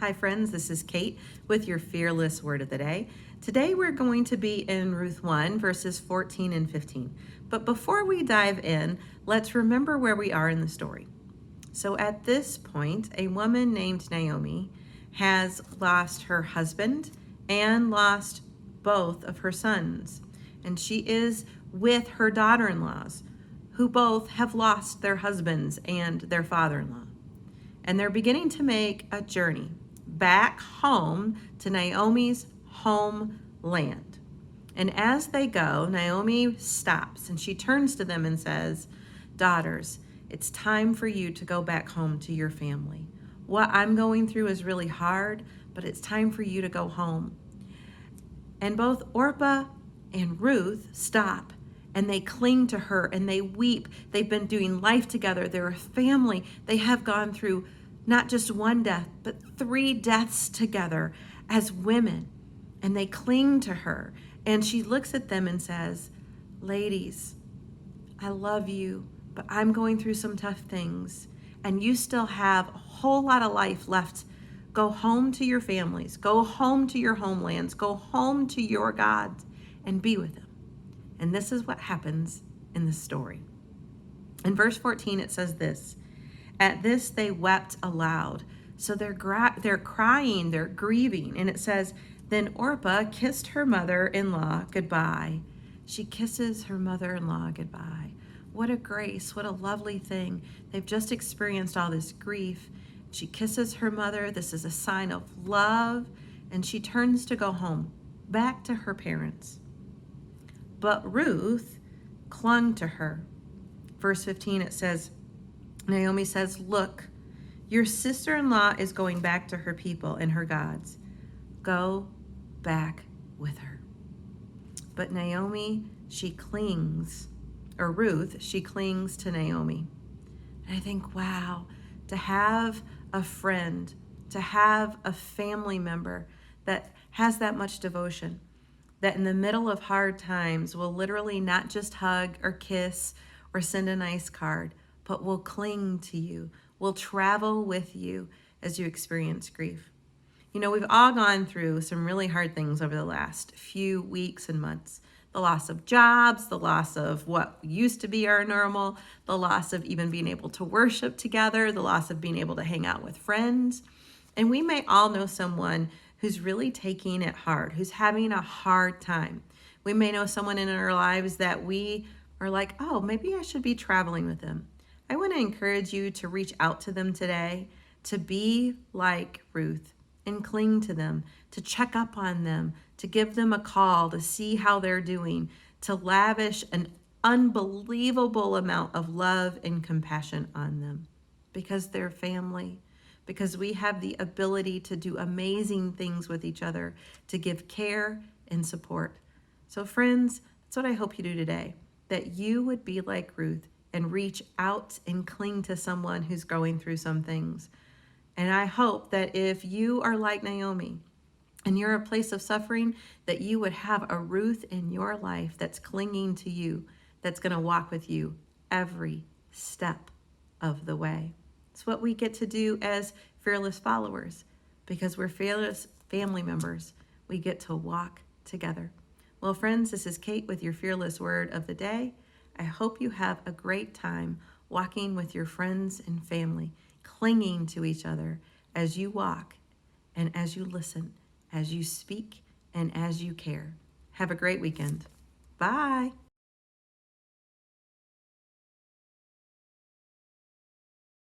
Hi friends, this is Kate with your Fearless Word of the Day. Today we're going to be in Ruth 1 verses 14 and 15. But before we dive in, let's remember where we are in the story. So at this point, a woman named Naomi has lost her husband and lost both of her sons. And she is with her daughter-in-laws, who both have lost their husbands and their father-in-law. And they're beginning to make a journey back home to Naomi's homeland. And as they go, Naomi stops and she turns to them and says, "Daughters, it's time for you to go back home to your family. What I'm going through is really hard, but it's time for you to go home." And both Orpah and Ruth stop and they cling to her and they weep. They've been doing life together. They're a family. They have gone through not just one death, but 3 deaths together as women. And they cling to her. And she looks at them and says, "Ladies, I love you, but I'm going through some tough things. And you still have a whole lot of life left. Go home to your families. Go home to your homelands. Go home to your gods and be with them." And this is what happens in the story. In verse 14, it says this, "At this they wept aloud." So they're crying, they're grieving. And it says, "Then Orpah kissed her mother-in-law goodbye." She kisses her mother-in-law goodbye. What a grace, what a lovely thing. They've just experienced all this grief. She kisses her mother. This is a sign of love. And she turns to go home, back to her parents. But Ruth clung to her. Verse 15, it says, Naomi says, "Look, your sister-in-law is going back to her people and her gods. Go back with her." But Naomi, she clings, or Ruth, she clings to Naomi. And I think, wow, to have a friend, to have a family member that has that much devotion, that in the middle of hard times will literally not just hug or kiss or send a nice card, but will cling to you, will travel with you as you experience grief. You know, we've all gone through some really hard things over the last few weeks and months. The loss of jobs, the loss of what used to be our normal, the loss of even being able to worship together, the loss of being able to hang out with friends. And we may all know someone who's really taking it hard, who's having a hard time. We may know someone in our lives that we are like, oh, maybe I should be traveling with them. I want to encourage you to reach out to them today, to be like Ruth and cling to them, to check up on them, to give them a call, to see how they're doing, to lavish an unbelievable amount of love and compassion on them because they're family, because we have the ability to do amazing things with each other, to give care and support. So friends, that's what I hope you do today, that you would be like Ruth and reach out and cling to someone who's going through some things. And I hope that if you are like Naomi and you're a place of suffering, that you would have a Ruth in your life that's clinging to you, that's going to walk with you every step of the way. It's what we get to do as fearless followers, because we're fearless family members. We get to walk together. Well, friends, this is Kate with your Fearless Word of the Day. I hope you have a great time walking with your friends and family, clinging to each other as you walk and as you listen, as you speak and as you care. Have a great weekend. Bye.